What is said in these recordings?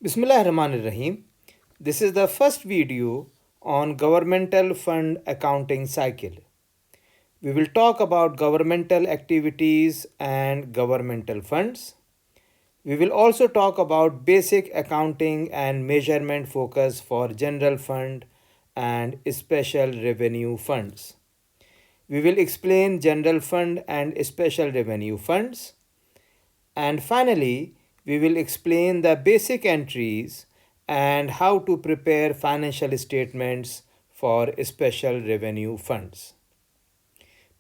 Bismillahirrahmanirrahim. This is the first video on governmental fund accounting cycle. We will talk about governmental activities and governmental funds. We will also talk about basic accounting and measurement focus for general fund and special revenue funds. We will explain general fund and special revenue funds. And finally, we will explain the basic entries and how to prepare financial statements for special revenue funds.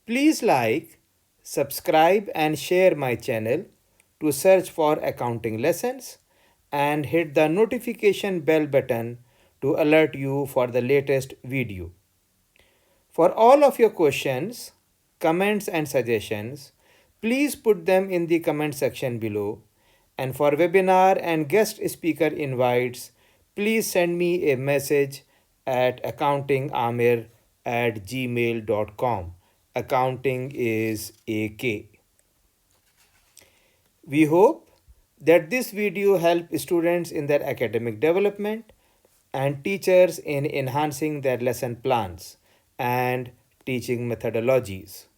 Please like, subscribe, and share my channel to search for accounting lessons and hit the notification bell button to alert you for the latest video. For all of your questions, comments, and suggestions, please put them in the comment section below. And for webinar and guest speaker invites, please send me a message at accountingamir@gmail.com. Accounting is AK. We hope that this video helps students in their academic development and teachers in enhancing their lesson plans and teaching methodologies.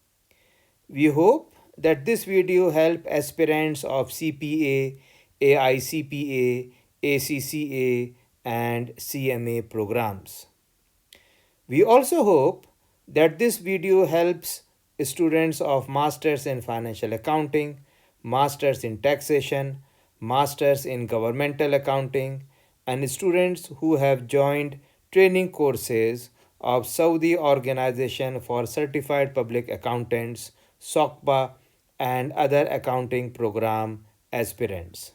We hope that this video help aspirants of CPA, AICPA, ACCA, and CMA programs. We also hope that this video helps students of Masters in Financial Accounting, Masters in Taxation, Masters in Governmental Accounting, and students who have joined training courses of Saudi Organization for Certified Public Accountants, SOCBA, and other accounting program aspirants.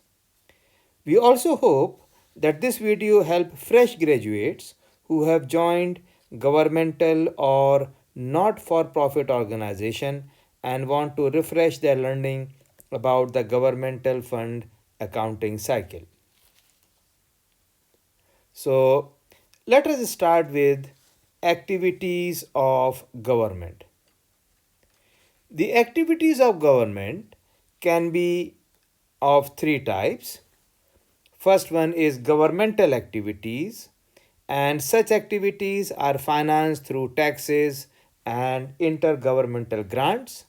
We also hope that this video help fresh graduates who have joined governmental or not-for-profit organization and want to refresh their learning about the governmental fund accounting cycle. So, let us start with activities of government. The activities of government can be of three types. First one is governmental activities, and such activities are financed through taxes and intergovernmental grants.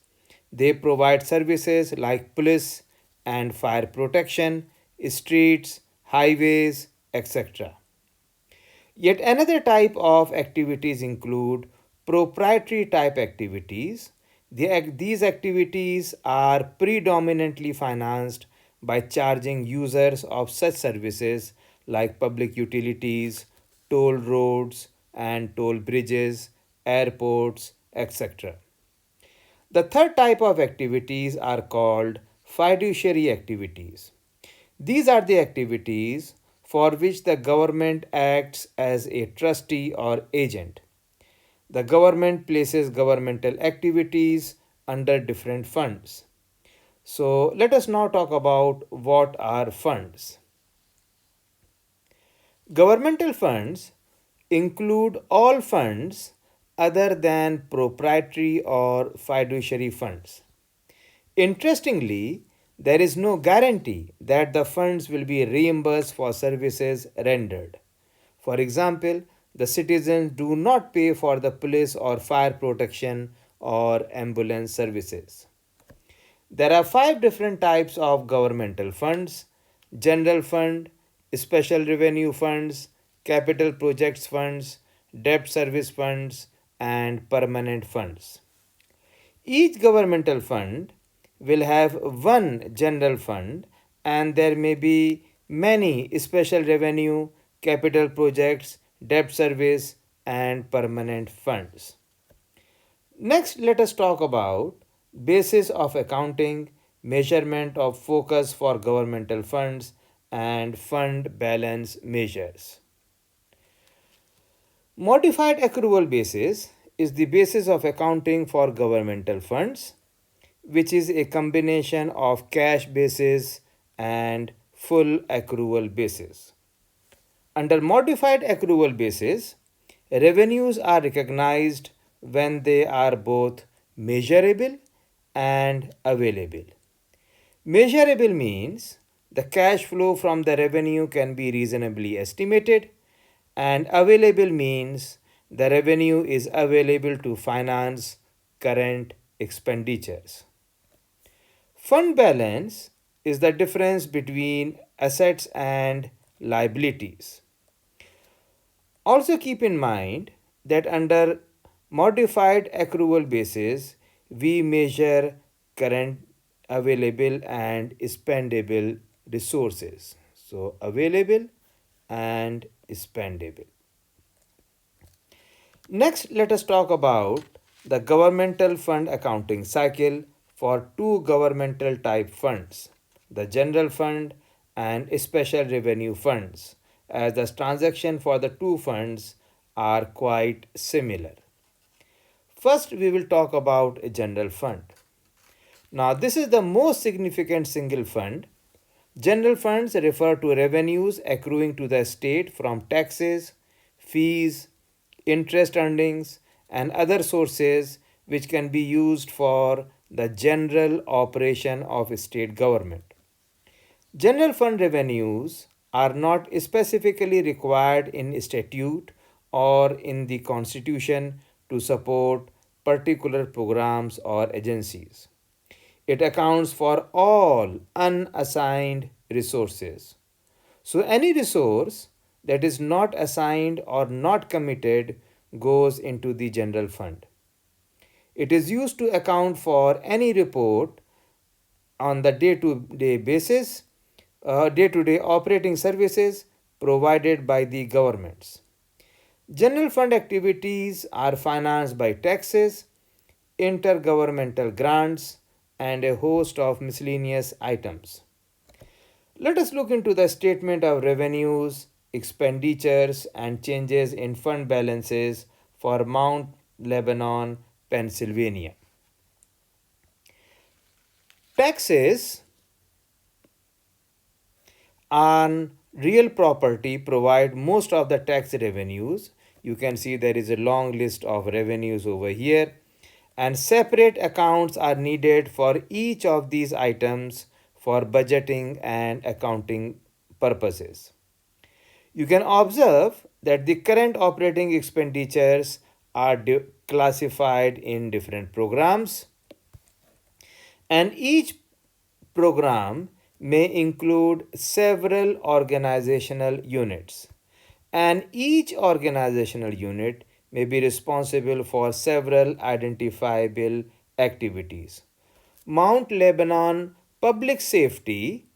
They provide services like police and fire protection, streets, highways, etc. Yet another type of activities include proprietary type activities. These activities are predominantly financed by charging users of such services like public utilities, toll roads and toll bridges, airports, etc. The third type of activities are called fiduciary activities. These are the activities for which the government acts as a trustee or agent. The government places governmental activities under different funds. So let us now talk about what are funds. Governmental funds include all funds other than proprietary or fiduciary funds. Interestingly, there is no guarantee that the funds will be reimbursed for services rendered. For example, the citizens do not pay for the police or fire protection or ambulance services. There are five different types of governmental funds: general fund, special revenue funds, capital projects funds, debt service funds, and permanent funds. Each governmental fund will have one general fund, and there may be many special revenue, capital projects, debt service, and permanent funds. Next, let us talk about basis of accounting, measurement of focus for governmental funds, and fund balance measures. Modified accrual basis is the basis of accounting for governmental funds, which is a combination of cash basis and full accrual basis. Under modified accrual basis, revenues are recognized when they are both measurable and available. Measurable means the cash flow from the revenue can be reasonably estimated, and available means the revenue is available to finance current expenditures. Fund balance is the difference between assets and liabilities. Also keep in mind that under modified accrual basis, we measure current available and spendable resources. So available and spendable. Next, let us talk about the governmental fund accounting cycle for two governmental type funds, the general fund and special revenue funds, as the transaction for the two funds are quite similar. First, we will talk about a general fund. Now, this is the most significant single fund. General funds refer to revenues accruing to the state from taxes, fees, interest earnings, and other sources which can be used for the general operation of state government. General fund revenues are not specifically required in statute or in the constitution to support particular programs or agencies. It accounts for all unassigned resources. So, any resource that is not assigned or not committed goes into the general fund. It is used to account for any report on the day-to-day basis, day-to-day operating services provided by the governments. General fund activities are financed by taxes, intergovernmental grants, and a host of miscellaneous items. Let us look into the statement of revenues, expenditures, and changes in fund balances for Mount Lebanon, Pennsylvania. Taxes on real property provide most of the tax revenues. You can see there is a long list of revenues over here, and separate accounts are needed for each of these items for budgeting and accounting purposes. You can observe that the current operating expenditures are classified in different programs, and each program may include several organizational units, and each organizational unit may be responsible for several identifiable activities. Mount Lebanon Public Safety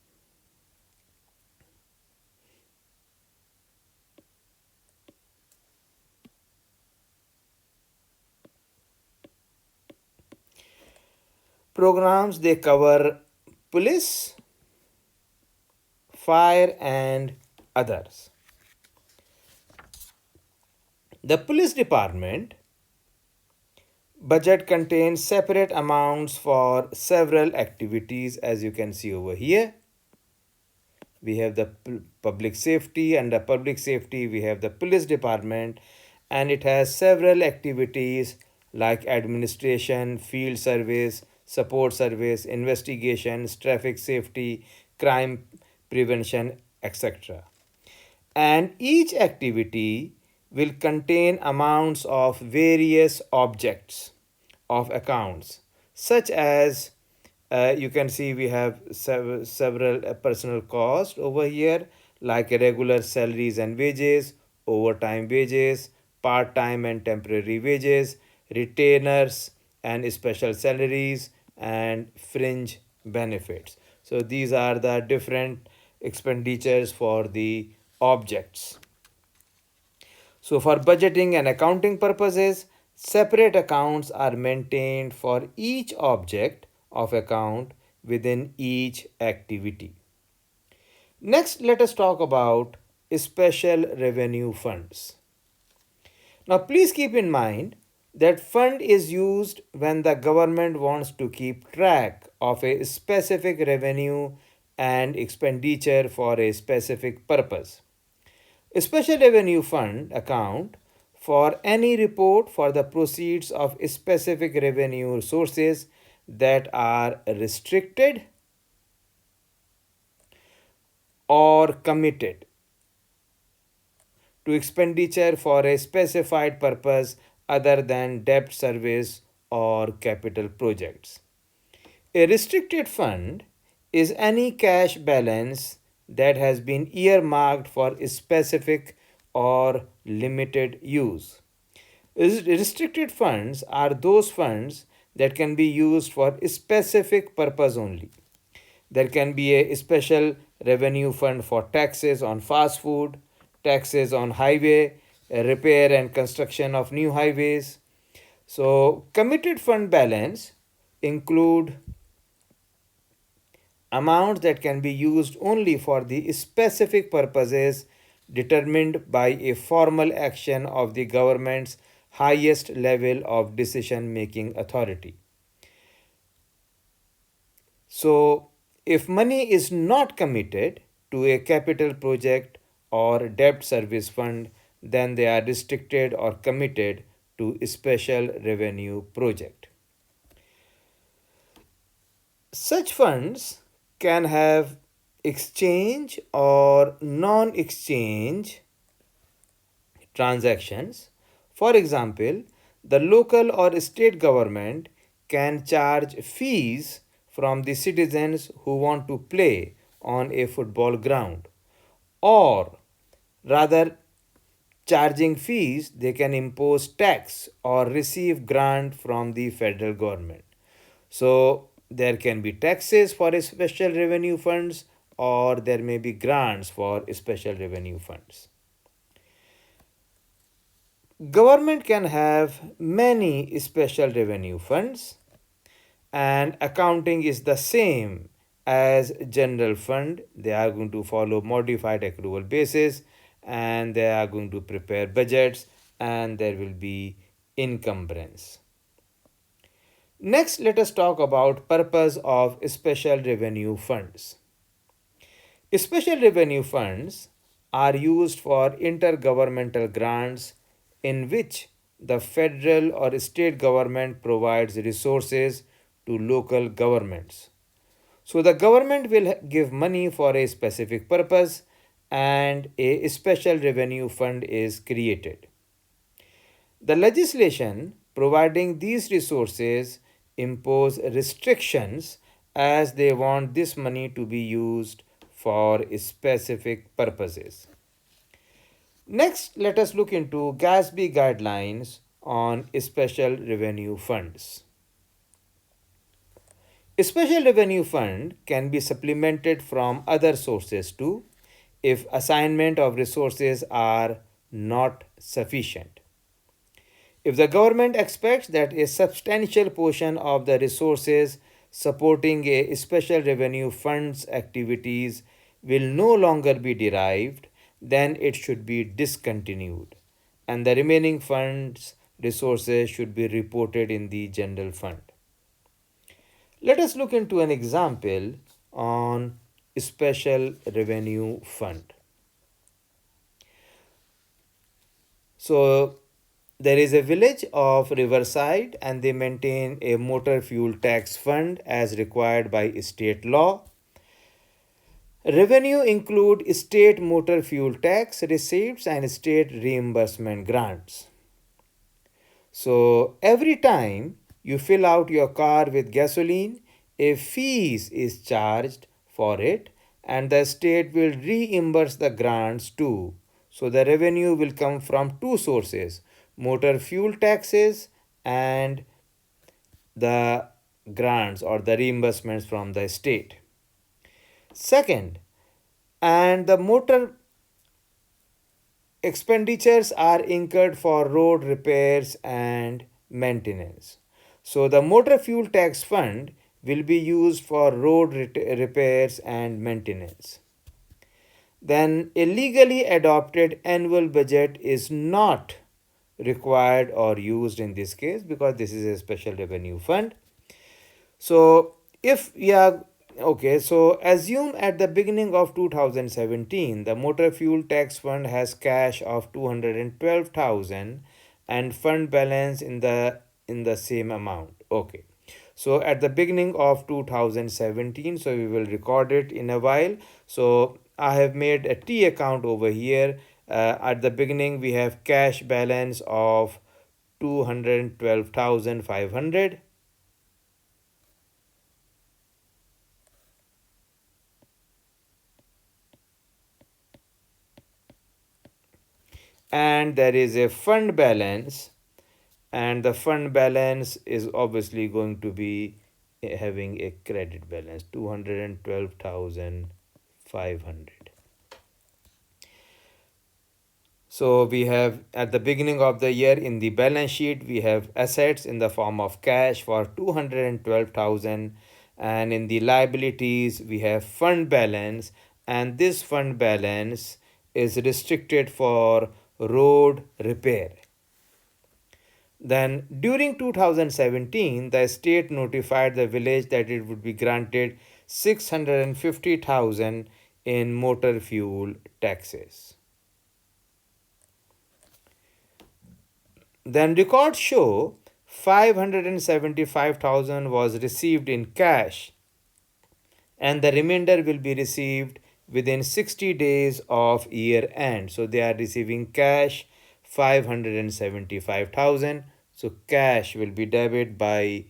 programs, they cover police, fire, and others. The police department budget contains separate amounts for several activities, as you can see over here. We have the public safety. Under public safety we have the police department, and it has several activities like administration, field service, support service, investigations, traffic safety, crime prevention, etc. And each activity will contain amounts of various objects of accounts, such as you can see we have several personal costs over here, like regular salaries and wages, overtime wages, part-time and temporary wages, retainers and special salaries, and fringe benefits. So these are the different expenditures for the objects. So for budgeting and accounting purposes, separate accounts are maintained for each object of account within each activity. Next, let us talk about special revenue funds. Now, please keep in mind that fund is used when the government wants to keep track of a specific revenue and expenditure for a specific purpose. A special revenue fund account for any report for the proceeds of specific revenue sources that are restricted or committed to expenditure for a specified purpose other than debt service or capital projects. A restricted fund is any cash balance that has been earmarked for specific or limited use. Restricted funds are those funds that can be used for a specific purpose only. There can be a special revenue fund for taxes on fast food, taxes on highway, repair and construction of new highways. So, committed fund balance include amounts that can be used only for the specific purposes determined by a formal action of the government's highest level of decision making authority. So, if money is not committed to a capital project or debt service fund, then they are restricted or committed to a special revenue project. Such funds can have exchange or non exchange transactions. For example, the local or state government can charge fees from the citizens who want to play on a football ground, or rather charging fees, they can impose tax or receive grant from the federal government. So there can be taxes for special revenue funds, or there may be grants for special revenue funds. Government can have many special revenue funds, and accounting is the same as general fund. They are going to follow modified accrual basis, and they are going to prepare budgets, and there will be encumbrance. Next, let us talk about purpose of special revenue funds. Special revenue funds are used for intergovernmental grants in which the federal or state government provides resources to local governments. So the government will give money for a specific purpose and a special revenue fund is created. The legislation providing these resources impose restrictions as they want this money to be used for specific purposes. Next, let us look into GASB guidelines on special revenue funds. A special revenue fund can be supplemented from other sources too if assignment of resources are not sufficient. If the government expects that a substantial portion of the resources supporting a special revenue fund's activities will no longer be derived, then it should be discontinued, and the remaining funds resources should be reported in the general fund. Let us look into an example on special revenue fund. So there is a village of Riverside and they maintain a motor fuel tax fund as required by state law. Revenue include state motor fuel tax receipts and state reimbursement grants. So every time you fill out your car with gasoline, a fees is charged for it and the state will reimburse the grants too. So the revenue will come from two sources, motor fuel taxes and the grants or the reimbursements from the state. Second, and the motor expenditures are incurred for road repairs and maintenance. So the motor fuel tax fund will be used for road repairs and maintenance. Then a legally adopted annual budget is not required or used in this case because this is a special revenue fund. So if we are okay, so assume at the beginning of 2017 the motor fuel tax fund has cash of 212,000 and fund balance in the same amount. Okay. So at the beginning of 2017, so we will record it in a while. So I have made a T account over here. At the beginning, we have cash balance of 212,500, and there is a fund balance, and the fund balance is obviously going to be having a credit balance 212,500. So we have at the beginning of the year in the balance sheet, we have assets in the form of cash for 212,000, and in the liabilities we have fund balance, and this fund balance is restricted for road repair. Then during 2017, the state notified the village that it would be granted 650,000 in motor fuel taxes. Then records show 575,000 was received in cash, and the remainder will be received within 60 days of year end. So they are receiving cash 575,000. So cash will be debited by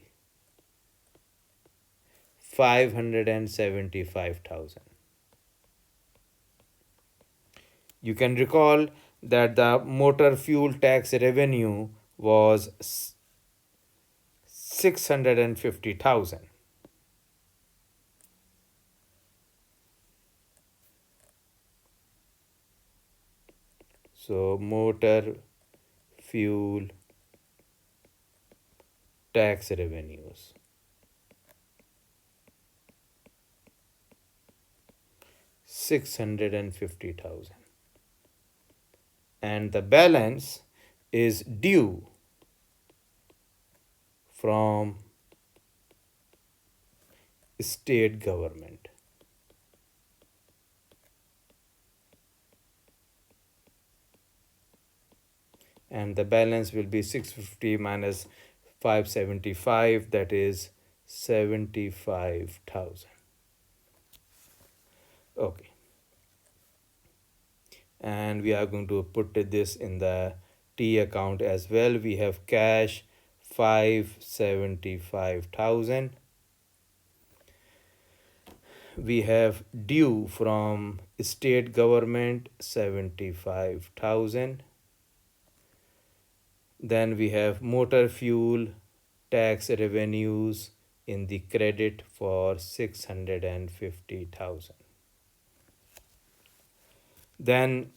575,000. You can recall that the motor fuel tax revenue was 650,000. So motor fuel tax revenues 650,000, and the balance is due from state government. And the balance will be 650 minus 575, that is 75,000. Okay, and we are going to put this in the T account as well. We have cash 575,000. We have due from state government 75,000. Then we have motor fuel tax revenues in the credit for 650,000. Then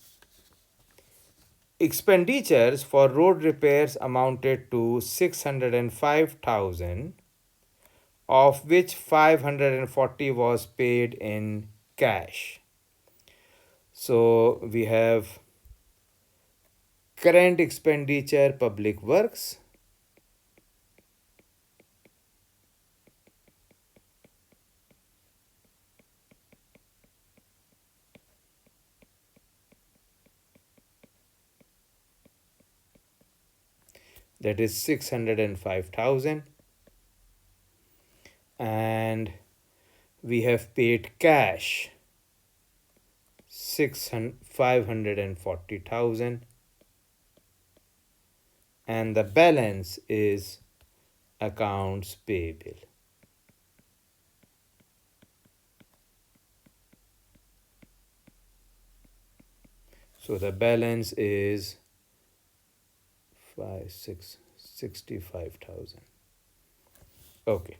expenditures for road repairs amounted to 605,000, of which 540 was paid in cash. So we have current expenditure public works, that is 605,000, and we have paid cash 540,000, and the balance is accounts payable. So the balance is 65,000. Okay.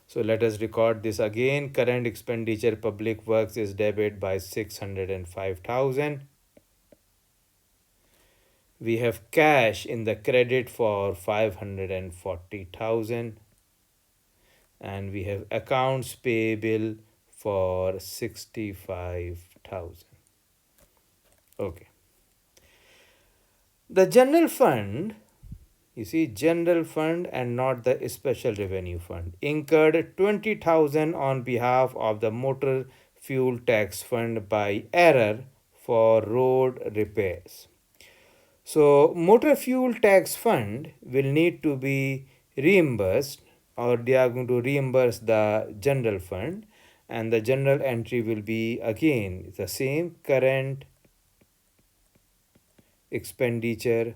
So let us record this again. Current expenditure public works is debit by 605,000. We have cash in the credit for 540,000, and we have accounts payable for 65,000. Okay. The general fund, you see, general fund and not the special revenue fund, incurred 20,000 on behalf of the motor fuel tax fund by error for road repairs. So motor fuel tax fund will need to be reimbursed, or they are going to reimburse the general fund, and the general entry will be again the same: current expenditure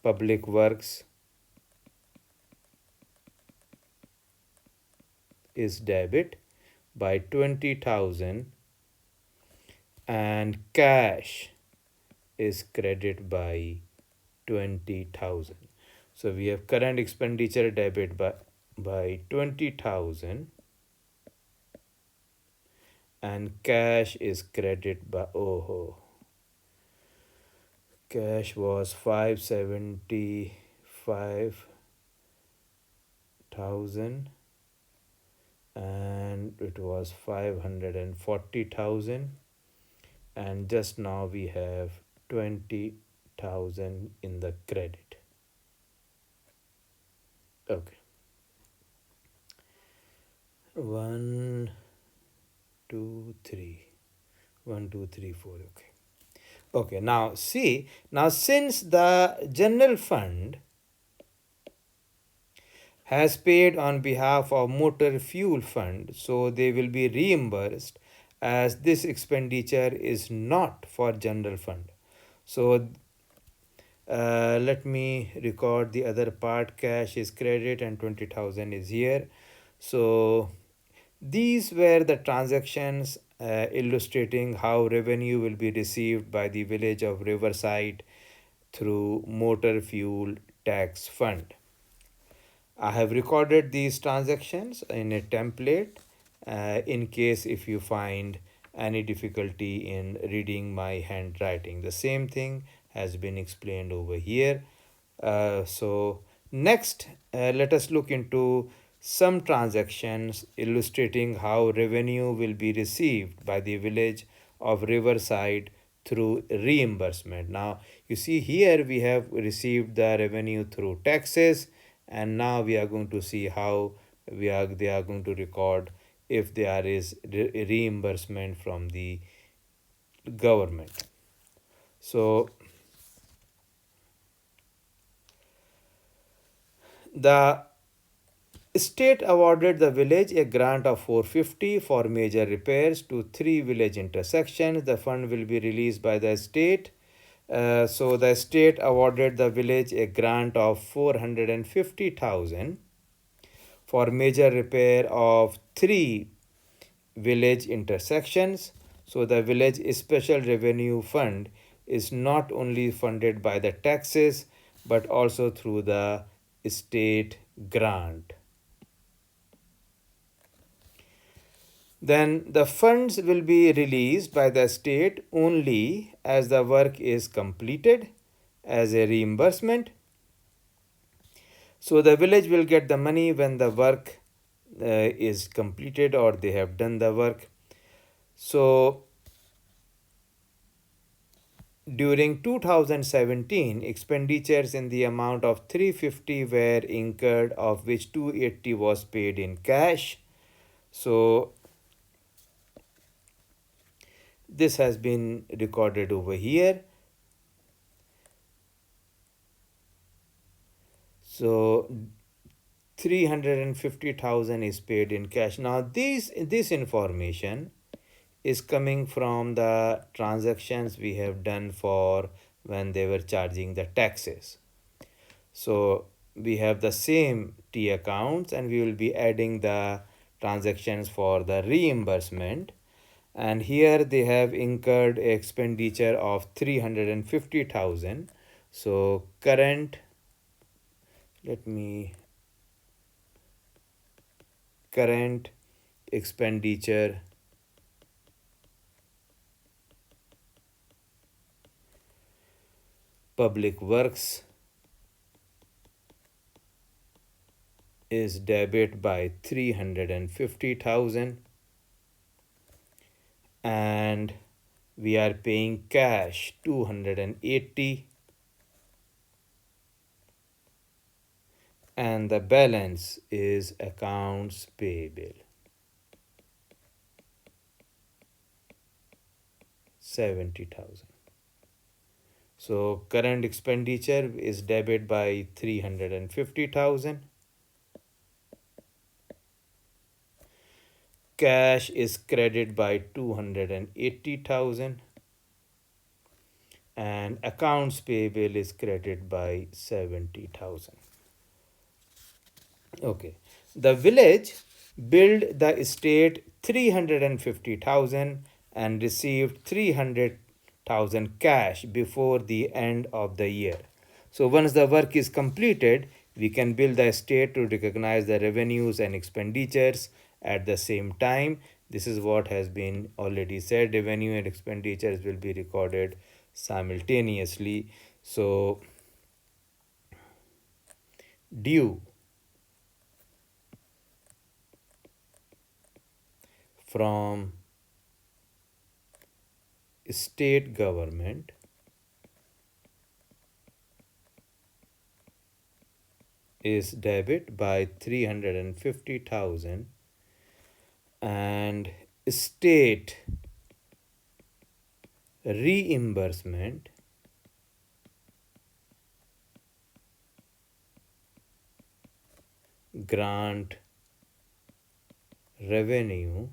public works is debit by 20,000 and cash is credit by 20,000. So we have current expenditure debit by 20,000 and cash is credit by, oh, cash was 575,000 and it was 540,000, and just now we have 20,000 in the credit. Okay. 1 2 3 1 2 3 4. Okay, now see, now since the general fund has paid on behalf of motor fuel fund, so they will be reimbursed as this expenditure is not for general fund. So let me record the other part: cash is credit and 20,000 is here. So these were the transactions illustrating how revenue will be received by the village of Riverside through motor fuel tax fund. I have recorded these transactions in a template in case if you find any difficulty in reading my handwriting. The same thing has been explained over here. So next, let us look into some transactions illustrating how revenue will be received by the village of Riverside through reimbursement. Now, you see here we have received the revenue through taxes, and now we are going to see how they are going to record if there is reimbursement from the government. So the state awarded the village a grant of 450 for major repairs to 3 village intersections. The fund will be released by the state. So the state awarded the village a grant of 450,000 for major repair of 3 village intersections. So the village special revenue fund is not only funded by the taxes but also through the state grant. Then the funds will be released by the state only as the work is completed as a reimbursement. So the village will get the money when the work is completed or they have done the work. So during 2017, expenditures in the amount of 350 were incurred, of which 280 was paid in cash. So this has been recorded over here. So 350,000 is paid in cash. Now this information is coming from the transactions we have done for when they were charging the taxes. So we have the same T accounts and we will be adding the transactions for the reimbursement, and here they have incurred expenditure of 350,000. So current, let me, current expenditure public works is debit by 350,000 and we are paying cash 280 and the balance is accounts payable 70,000. So current expenditure is debit by 350,000. Cash is credit by 280,000, and accounts payable is credit by 70,000. Okay. The village billed the estate 350,000 and received 300,000 cash before the end of the year. So once the work is completed, we can bill the estate to recognize the revenues and expenditures at the same time. This is what has been already said. Revenue and expenditures will be recorded simultaneously. So due from state government is debit by 350,000, and state reimbursement grant revenue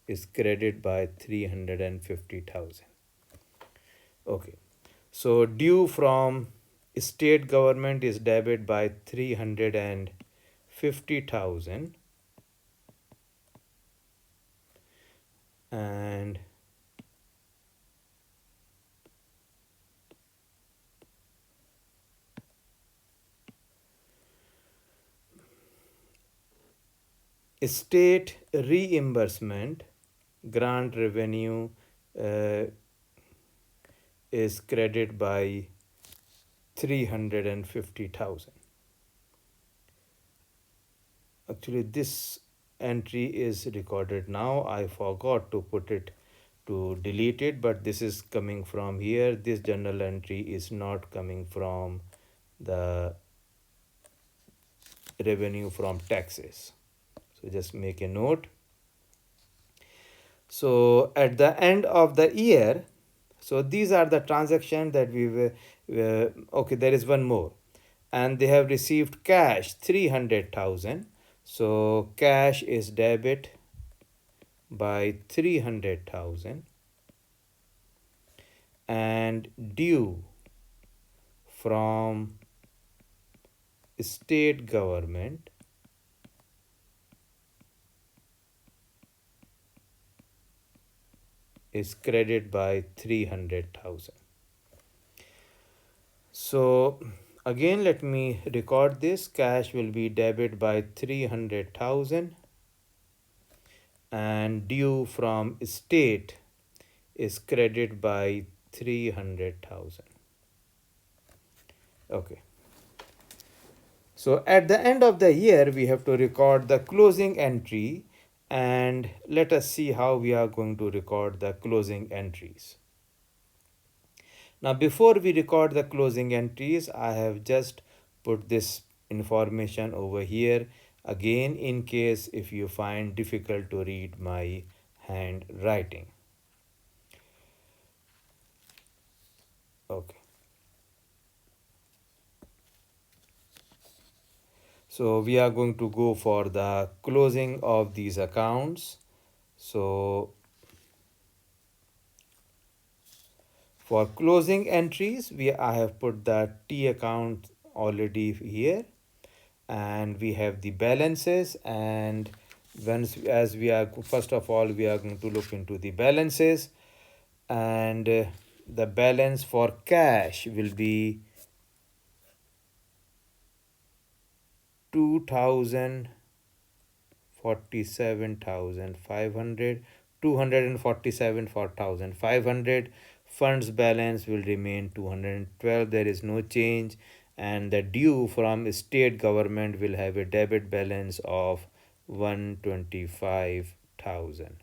is credited by 350,000. Okay. So due from state government is debit by 350,000, and state reimbursement grant revenue uh, is credited by 350,000. Actually, this entry is recorded now. I forgot to put it to delete it, but this is coming from here. This journal entry is not coming from the revenue from taxes. So just make a note. So at the end of the year, so these are the transactions that we were, okay, there is one more. And they have received cash 300,000. So cash is debit by 300,000, and due from state government is credited by 300,000. So again, let me record this. Cash will be debit by 300,000, and due from state is credited by 300,000. Okay. So at the end of the year, we have to record the closing entry, and let us see how we are going to record the closing entries. Now, before we record the closing entries, I have just put this information over here again in case if you find difficult to read my handwriting. Okay. So we are going to go for the closing of these accounts. So for closing entries, I have put the T account already here, and we have the balances. And once as we are first of all we are going to look into the balances, and the balance for cash will be 247,500, 247,500. Funds balance will remain 212. There is no change, and the due from state government will have a debit balance of 125,000.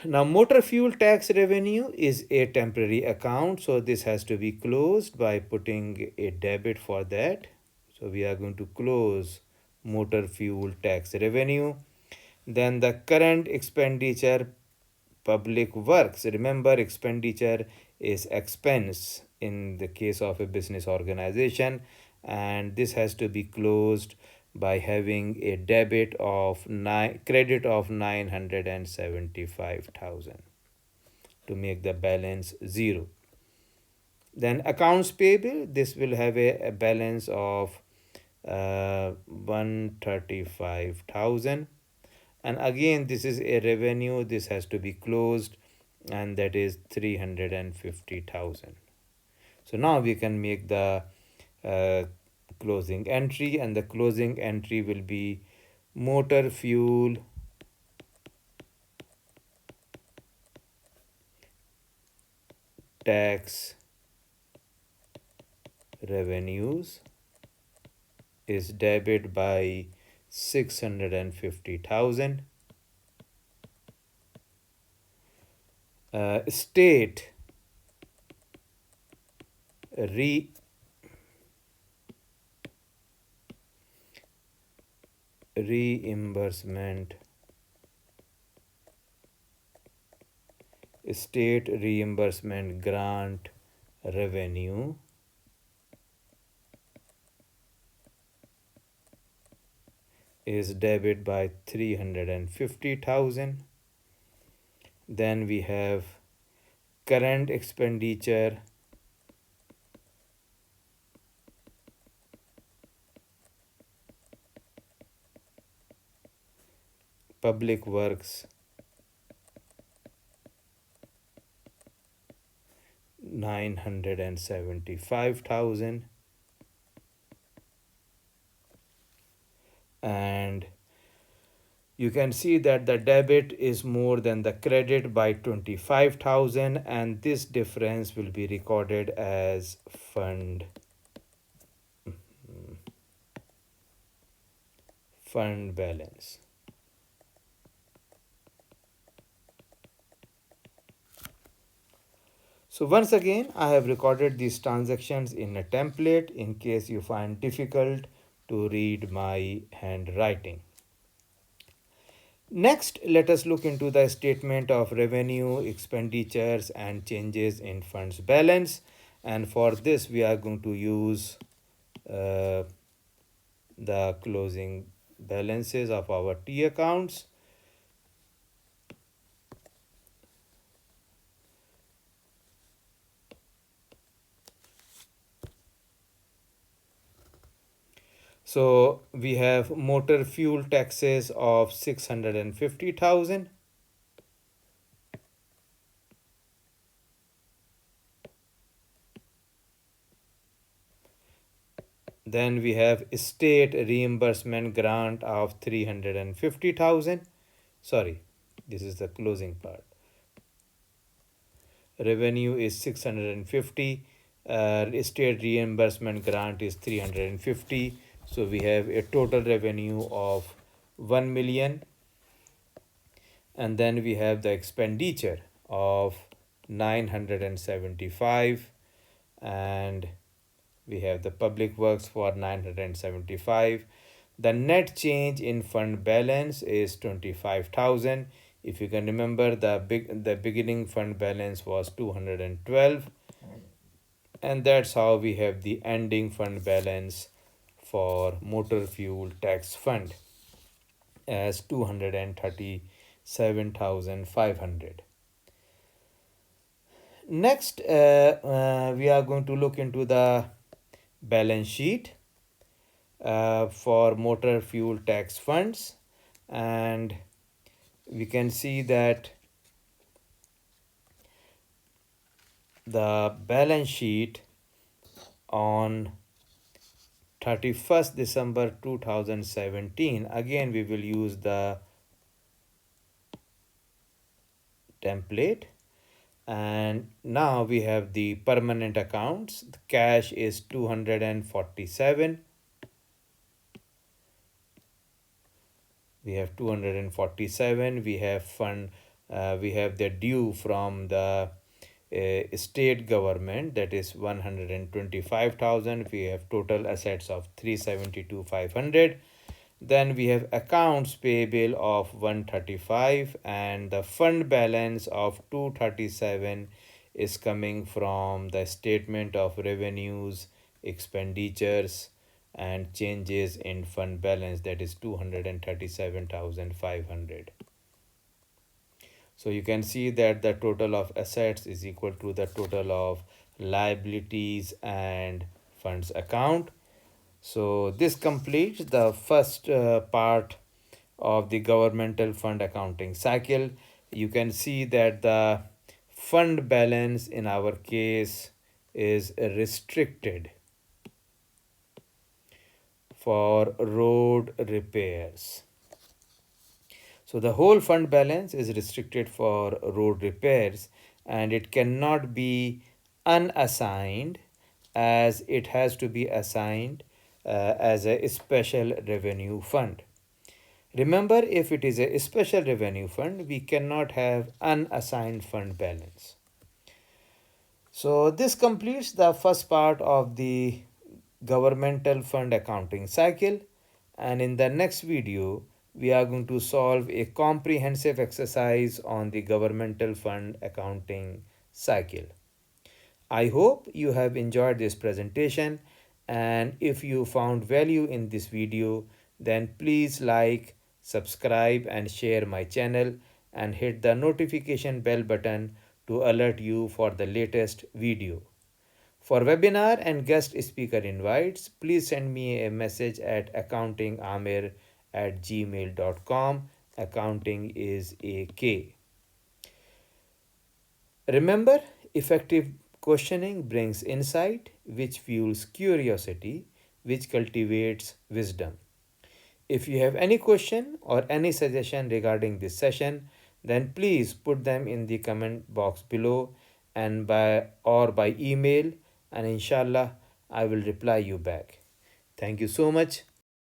Now, motor fuel tax revenue is a temporary account, so this has to be closed by putting a debit for that. So we are going to close motor fuel tax revenue. Then the current expenditure public works. Remember, expenditure is expense in the case of a business organization, and this has to be closed by having a debit of credit of 975,000 to make the balance zero. Then accounts payable, this will have a balance of 135,000, and again this is a revenue, this has to be closed, and that is 350,000. So now we can make the uh, closing entry, and the closing entry will be motor fuel tax revenues is debit by 650,000. State re reimbursement state reimbursement grant revenue is debit by 350,000. Then we have current expenditure public works 975,000, and you can see that the debit is more than the credit by 25,000, and this difference will be recorded as fund balance. So once again, I have recorded these transactions in a template in case you find difficult to read my handwriting. Next, let us look into the statement of revenue, expenditures, and changes in funds balance. And for this, we are going to use uh, the closing balances of our T accounts. So we have motor fuel taxes of 650,000. Then we have state reimbursement grant of 350,000. Sorry, this is the closing part. Revenue is 650. State reimbursement grant is 350. So we have a total revenue of 1 million. And then we have the expenditure of 975, and we have the public works for 975. The net change in fund balance is 25,000. If you can remember, the beginning fund balance was 212, and that's how we have the ending fund balance for motor fuel tax fund as 237,500. Next, we are going to look into the balance sheet for motor fuel tax funds, and we can see that the balance sheet on 31st December 2017, again we will use the template, and now we have the permanent accounts. The cash is 247. We have 247. We have fund. We have the due from the state government, that is 125,000. We have total assets of 372,500. Then we have accounts payable of 135 and the fund balance of 237 is coming from the statement of revenues, expenditures and changes in fund balance, that is 237,500. So you can see that the total of assets is equal to the total of liabilities and funds account. So this completes the first part of the governmental fund accounting cycle. You can see that the fund balance in our case is restricted for road repairs. So the whole fund balance is restricted for road repairs and it cannot be unassigned, as it has to be assigned as a special revenue fund. Remember, if it is a special revenue fund, we cannot have unassigned fund balance. So this completes the first part of the governmental fund accounting cycle, and in the next video we are going to solve a comprehensive exercise on the governmental fund accounting cycle. I hope you have enjoyed this presentation, and if you found value in this video, then please like, subscribe and share my channel and hit the notification bell button to alert you for the latest video. For webinar and guest speaker invites, please send me a message at accountingamir@gmail.com. Accounting is a K. Remember, effective questioning brings insight, which fuels curiosity, which cultivates wisdom. If you have any question or any suggestion regarding this session, then please put them in the comment box below and by email, and inshallah I will reply you back. Thank you so much.